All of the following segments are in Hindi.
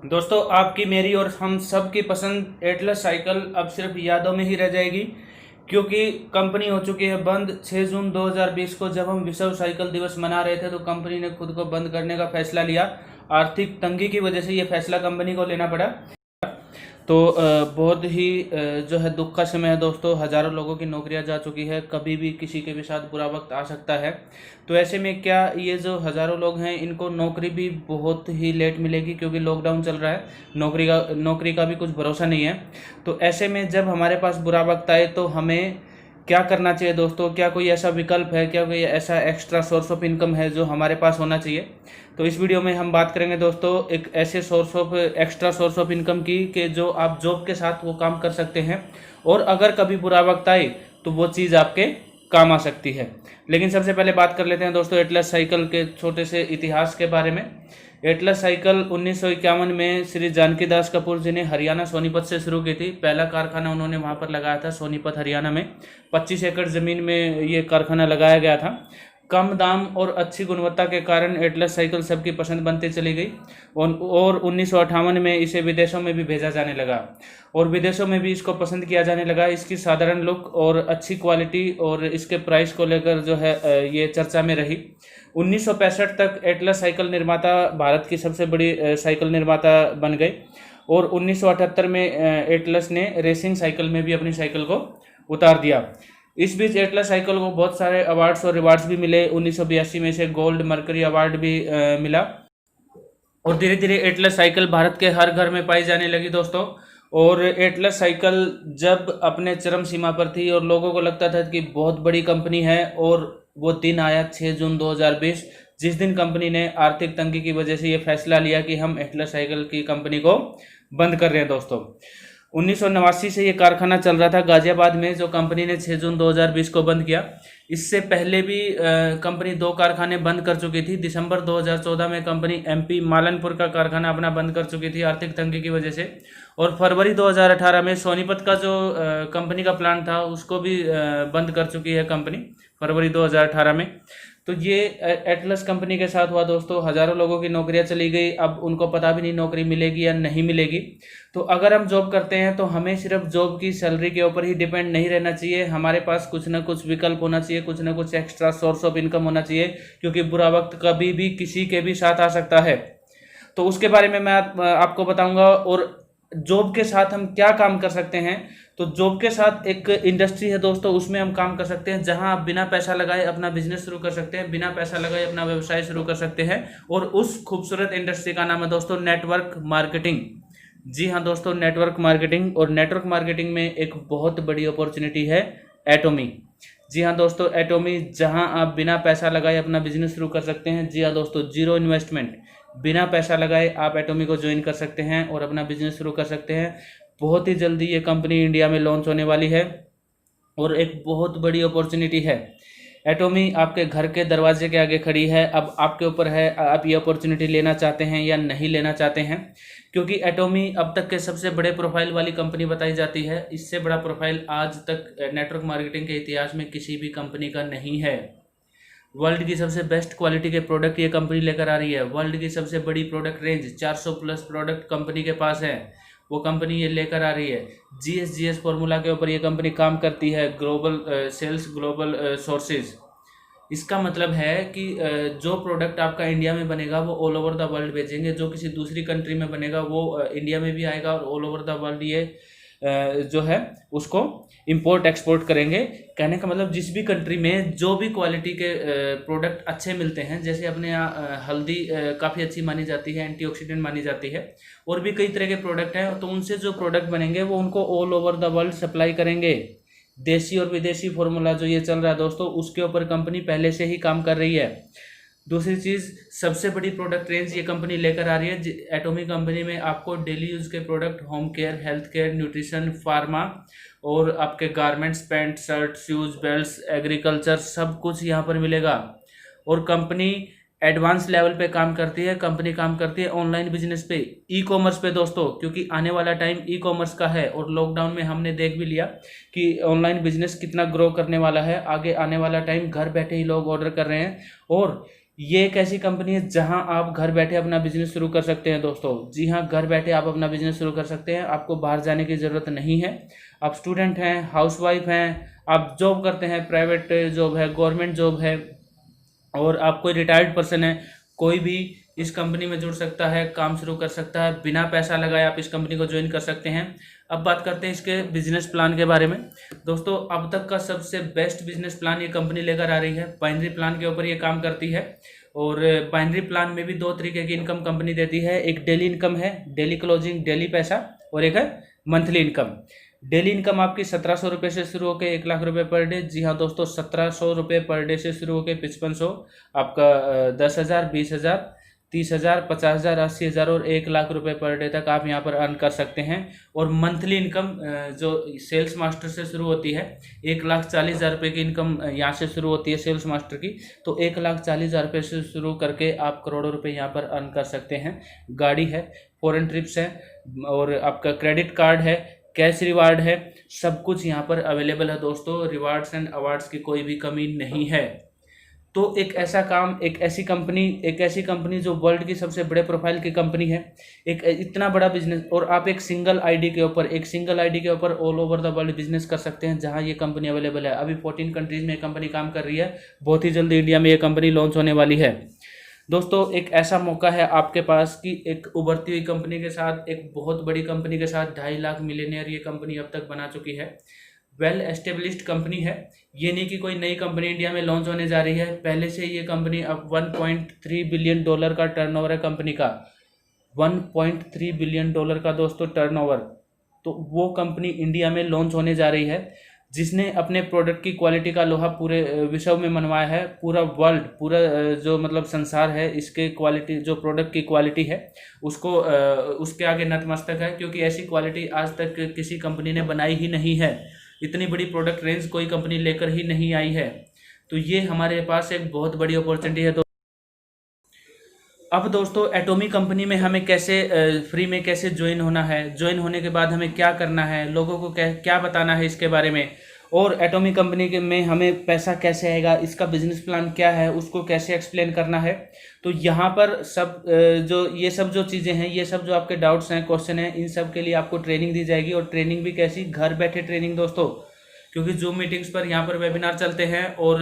दोस्तों, आपकी मेरी और हम सब की पसंद एटलस साइकिल अब सिर्फ यादों में ही रह जाएगी, क्योंकि कंपनी हो चुकी है बंद। 6 जून 2020 को जब हम विश्व साइकिल दिवस मना रहे थे तो कंपनी ने खुद को बंद करने का फैसला लिया। आर्थिक तंगी की वजह से ये फैसला कंपनी को लेना पड़ा। तो बहुत ही जो है दुख का समय है दोस्तों। हज़ारों लोगों की नौकरियां जा चुकी है, कभी भी किसी के भी साथ बुरा वक्त आ सकता है। तो ऐसे में क्या ये जो हज़ारों लोग हैं इनको नौकरी भी बहुत ही लेट मिलेगी, क्योंकि लॉकडाउन चल रहा है। नौकरी का भी कुछ भरोसा नहीं है। तो ऐसे में जब हमारे पास बुरा वक्त आए तो हमें क्या करना चाहिए दोस्तों? क्या कोई ऐसा विकल्प है, क्या कोई ऐसा एक्स्ट्रा सोर्स ऑफ इनकम है जो हमारे पास होना चाहिए? तो इस वीडियो में हम बात करेंगे दोस्तों एक ऐसे एक्स्ट्रा सोर्स ऑफ इनकम की कि जो आप जॉब के साथ वो काम कर सकते हैं, और अगर कभी बुरा वक्त आए तो वो चीज़ आपके काम आ सकती है। लेकिन सबसे पहले बात कर लेते हैं दोस्तों एटलस साइकिल के छोटे से इतिहास के बारे में। एटलस साइकिल 1951 में श्री जानकी दास कपूर जी ने हरियाणा सोनीपत से शुरू की थी। पहला कारखाना उन्होंने वहाँ पर लगाया था सोनीपत हरियाणा में। 25 एकड़ ज़मीन में ये कारखाना लगाया गया था। कम दाम और अच्छी गुणवत्ता के कारण एटलस साइकिल सबकी पसंद बनती चली गई, और 1958 में इसे विदेशों में भी भेजा जाने लगा, और विदेशों में भी इसको पसंद किया जाने लगा। इसकी साधारण लुक और अच्छी क्वालिटी और इसके प्राइस को लेकर जो है ये चर्चा में रही। 1965 तक एटलस साइकिल निर्माता भारत की सबसे बड़ी साइकिल निर्माता बन गए, और 1978 में एटलस ने रेसिंग साइकिल में भी अपनी साइकिल को उतार दिया। इस बीच एटलस साइकिल को बहुत सारे अवार्ड्स और रिवार्ड्स भी मिले। 1982 में इसे गोल्ड मर्करी अवार्ड भी मिला, और धीरे धीरे एटलस साइकिल भारत के हर घर में पाई जाने लगी दोस्तों। और एटलस साइकिल जब अपने चरम सीमा पर थी और लोगों को लगता था कि बहुत बड़ी कंपनी है, और वो दिन आया 6 जून 2020, जिस दिन कंपनी ने आर्थिक तंगी की वजह से ये फैसला लिया कि हम एटलस साइकिल की कंपनी को बंद कर रहे हैं दोस्तों। 1989 से ये कारखाना चल रहा था गाजियाबाद में, जो कंपनी ने 6 जून 2020 को बंद किया। इससे पहले भी कंपनी 2 कारखाने बंद कर चुकी थी। दिसंबर 2014 में कंपनी एमपी मालनपुर का कारखाना अपना बंद कर चुकी थी आर्थिक तंगी की वजह से, और फरवरी 2018 में सोनीपत का जो कंपनी का प्लांट था उसको भी बंद कर चुकी है कंपनी, फरवरी 2018 में। तो ये एटलस कंपनी के साथ हुआ दोस्तों। हज़ारों लोगों की नौकरियां चली गई, अब उनको पता भी नहीं नौकरी मिलेगी या नहीं मिलेगी। तो अगर हम जॉब करते हैं तो हमें सिर्फ जॉब की सैलरी के ऊपर ही डिपेंड नहीं रहना चाहिए। हमारे पास कुछ ना कुछ विकल्प होना चाहिए, कुछ ना कुछ एक्स्ट्रा सोर्स ऑफ इनकम होना चाहिए, क्योंकि बुरा वक्त कभी भी किसी के भी साथ आ सकता है। तो उसके बारे में मैं आपको बताऊंगा। और जॉब के साथ हम क्या काम कर सकते हैं? तो जॉब के साथ एक इंडस्ट्री है दोस्तों, उसमें हम काम कर सकते हैं, जहां आप बिना पैसा लगाए अपना बिजनेस शुरू कर सकते हैं, बिना पैसा लगाए अपना व्यवसाय शुरू कर सकते हैं। और उस खूबसूरत इंडस्ट्री का नाम है दोस्तों नेटवर्क मार्केटिंग। जी हाँ दोस्तों, नेटवर्क मार्केटिंग। और नेटवर्क मार्केटिंग में एक बहुत बड़ी अपॉर्चुनिटी है एटोमी। जी हाँ दोस्तों, एटोमी, जहां आप बिना पैसा लगाए अपना बिजनेस शुरू कर सकते हैं। जी हाँ दोस्तों, जीरो इन्वेस्टमेंट, बिना पैसा लगाए आप एटोमी को ज्वाइन कर सकते हैं और अपना बिजनेस शुरू कर सकते हैं। बहुत ही जल्दी ये कंपनी इंडिया में लॉन्च होने वाली है, और एक बहुत बड़ी अपॉर्चुनिटी है। एटोमी आपके घर के दरवाजे के आगे खड़ी है। अब आपके ऊपर है, आप ये अपॉर्चुनिटी लेना चाहते हैं या नहीं लेना चाहते हैं, क्योंकि एटोमी अब तक के सबसे बड़े प्रोफाइल वाली कंपनी बताई जाती है। इससे बड़ा प्रोफाइल आज तक नेटवर्क मार्केटिंग के इतिहास में किसी भी कंपनी का नहीं है। वर्ल्ड की सबसे बेस्ट क्वालिटी के प्रोडक्ट ये कंपनी लेकर आ रही है। वर्ल्ड की सबसे बड़ी product range, 400 plus product company के पास है, वो कंपनी ये लेकर आ रही है। जीएस फॉर्मूला के ऊपर ये कंपनी काम करती है, ग्लोबल सेल्स, ग्लोबल सोर्सेज। इसका मतलब है कि जो प्रोडक्ट आपका इंडिया में बनेगा वो ऑल ओवर द वर्ल्ड बेचेंगे, जो किसी दूसरी कंट्री में बनेगा वो इंडिया में भी आएगा, और ऑल ओवर द वर्ल्ड ये जो है उसको इंपोर्ट एक्सपोर्ट करेंगे। कहने का मतलब जिस भी कंट्री में जो भी क्वालिटी के प्रोडक्ट अच्छे मिलते हैं, जैसे अपने यहाँ हल्दी काफ़ी अच्छी मानी जाती है, एंटीऑक्सीडेंट मानी जाती है, और भी कई तरह के प्रोडक्ट हैं, तो उनसे जो प्रोडक्ट बनेंगे वो उनको all over the world supply करेंगे। देसी और विदेशी फॉर्मूला जो ये चल रहा है दोस्तों, उसके ऊपर कंपनी पहले से ही काम कर रही है। दूसरी चीज़, सबसे बड़ी प्रोडक्ट रेंज ये कंपनी लेकर आ रही है। एटोमी कंपनी में आपको डेली यूज़ के product, home care, health care, nutrition, pharma, और आपके garments, pant, shirt, shoes, belts, agriculture, सब कुछ यहाँ पर मिलेगा। और कंपनी एडवांस लेवल पे काम करती है। कंपनी काम करती है ऑनलाइन बिजनेस पे, ई कॉमर्स पे दोस्तों, क्योंकि आने वाला टाइम ई कॉमर्स का है, और लॉकडाउन में हमने देख भी लिया कि ऑनलाइन बिजनेस कितना ग्रो करने वाला है। आगे आने वाला टाइम घर बैठे ही लोग ऑर्डर कर रहे हैं, और ये एक ऐसी कंपनी है जहां आप घर बैठे अपना बिजनेस शुरू कर सकते हैं दोस्तों। जी हाँ, घर बैठे आप अपना बिजनेस शुरू कर सकते हैं, आपको बाहर जाने की ज़रूरत नहीं है। आप स्टूडेंट हैं, हाउसवाइफ हैं, आप जॉब करते हैं, प्राइवेट जॉब है, गवर्नमेंट जॉब है, और आप कोई रिटायर्ड पर्सन है, कोई भी इस कंपनी में जुड़ सकता है, काम शुरू कर सकता है, बिना पैसा लगाए आप इस कंपनी को ज्वाइन कर सकते हैं। अब बात करते हैं इसके बिजनेस प्लान के बारे में। दोस्तों, अब तक का सबसे बेस्ट बिजनेस प्लान ये कंपनी लेकर आ रही है। बाइनरी प्लान के ऊपर ये काम करती है, और बाइनरी प्लान में भी दो तरीके की इनकम कंपनी देती है। एक डेली इनकम है, डेली क्लोजिंग, डेली पैसा, और एक है मंथली इनकम। डेली इनकम आपकी 1700 रुपये से शुरू होकर 1 लाख रुपए पर डे। जी हाँ दोस्तों, 1700 रुपये पर डे से शुरू होकर 5500, आपका 10,000, 20,000, 30,000, 50,000, 80,000 और 1 लाख रुपए पर डे तक आप यहाँ पर अर्न कर सकते हैं। और मंथली इनकम जो सेल्स मास्टर से शुरू होती है, 1,40,000 रुपये की इनकम यहाँ से शुरू होती है सेल्स मास्टर की। तो 1,40,000 रुपये से शुरू करके आप करोड़ों रुपए यहाँ पर अर्न कर सकते हैं। गाड़ी है, फॉरेन ट्रिप्स है, और आपका क्रेडिट कार्ड है, कैश रिवार्ड है, सब कुछ यहाँ पर अवेलेबल है दोस्तों। रिवार्ड्स एंड अवार्ड्स की कोई भी कमी नहीं है। तो एक ऐसा काम, एक ऐसी कंपनी जो वर्ल्ड की सबसे बड़े प्रोफाइल की कंपनी है, एक इतना बड़ा बिजनेस, और आप एक सिंगल आईडी के ऊपर all over the world business कर सकते हैं, जहां ये कंपनी अवेलेबल है। अभी 14 कंट्रीज में ये कंपनी काम कर रही है। बहुत ही जल्दी इंडिया में ये कंपनी लॉन्च होने वाली है। दोस्तों, एक ऐसा मौका है आपके पास कि एक उभरती हुई कंपनी के साथ, एक बहुत बड़ी कंपनी के साथ 2.5 लाख मिलियनेयर ये कंपनी अब तक बना चुकी है। वेल एस्टेब्लिश्ड कंपनी है, ये नहीं कि कोई नई कंपनी इंडिया में लॉन्च होने जा रही है। पहले से ये कंपनी अब $1.3 बिलियन का टर्नओवर है कंपनी का। $1.3 बिलियन का दोस्तों टर्नओवर। तो वो कंपनी इंडिया में लॉन्च होने जा रही है, जिसने अपने प्रोडक्ट की क्वालिटी का लोहा पूरे विश्व में मनवाया है। पूरा वर्ल्ड, पूरा जो मतलब संसार है, इसके क्वालिटी, जो प्रोडक्ट की क्वालिटी है, उसको उसके आगे नतमस्तक है, क्योंकि ऐसी क्वालिटी आज तक किसी कंपनी ने बनाई ही नहीं है। इतनी बड़ी प्रोडक्ट रेंज कोई कंपनी लेकर ही नहीं आई है। तो ये हमारे पास एक बहुत बड़ी अपॉर्चुनिटी है। अब दोस्तों, एटॉमी कंपनी में हमें कैसे फ्री में कैसे ज्वाइन होना है, ज्वाइन होने के बाद हमें क्या करना है, लोगों को क्या बताना है इसके बारे में, और एटॉमी कंपनी के में हमें पैसा कैसे आएगा, इसका बिजनेस प्लान क्या है, उसको कैसे एक्सप्लेन करना है। तो यहाँ पर सब ये सब जो चीज़ें हैं, ये सब जो आपके डाउट्स हैं, क्वेश्चन हैं, इन सब के लिए आपको ट्रेनिंग दी जाएगी। और ट्रेनिंग भी कैसी, घर बैठे ट्रेनिंग दोस्तों, क्योंकि जूम मीटिंग्स पर यहाँ पर वेबिनार चलते हैं, और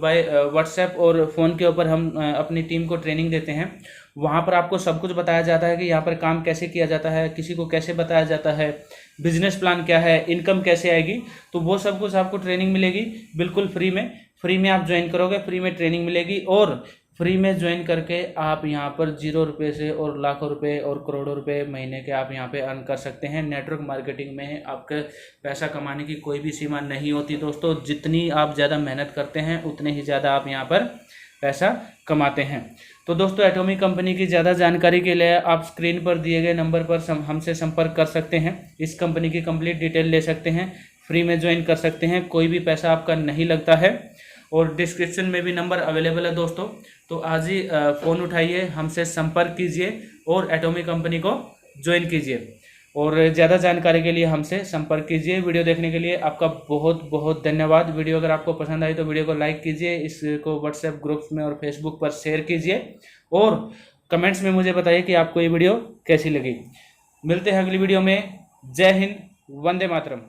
बाय व्हाट्सएप और फ़ोन के ऊपर हम अपनी टीम को ट्रेनिंग देते हैं। वहाँ पर आपको सब कुछ बताया जाता है कि यहाँ पर काम कैसे किया जाता है, किसी को कैसे बताया जाता है, बिजनेस प्लान क्या है, इनकम कैसे आएगी। तो वो सब कुछ आपको ट्रेनिंग मिलेगी बिल्कुल फ्री में आप ज्वाइन करोगे, फ्री में ट्रेनिंग मिलेगी, और फ्री में ज्वाइन करके आप यहाँ पर 0 रुपये से और लाखों रुपए और करोड़ों रुपए महीने के आप यहाँ पे अर्न कर सकते हैं। नेटवर्क मार्केटिंग में आपके पैसा कमाने की कोई भी सीमा नहीं होती दोस्तों। जितनी आप ज़्यादा मेहनत करते हैं, उतने ही ज़्यादा आप यहाँ पर पैसा कमाते हैं। तो दोस्तों, एटॉमी कंपनी की ज़्यादा जानकारी के लिए आप स्क्रीन पर दिए गए नंबर पर हमसे संपर्क कर सकते हैं। इस कंपनी की कंप्लीट डिटेल ले सकते हैं, फ्री में ज्वाइन कर सकते हैं, कोई भी पैसा आपका नहीं लगता है, और डिस्क्रिप्शन में भी नंबर अवेलेबल है दोस्तों। तो आज ही फ़ोन उठाइए, हमसे संपर्क कीजिए और एटॉमी कंपनी को ज्वाइन कीजिए। और ज़्यादा जानकारी के लिए हमसे संपर्क कीजिए। वीडियो देखने के लिए आपका बहुत बहुत धन्यवाद। वीडियो अगर आपको पसंद आई तो वीडियो को लाइक कीजिए, इसको व्हाट्सएप ग्रुप्स में और फेसबुक पर शेयर कीजिए, और कमेंट्स में मुझे बताइए कि आपको ये वीडियो कैसी लगी। मिलते हैं अगली वीडियो में। जय हिंद, वंदे मातरम।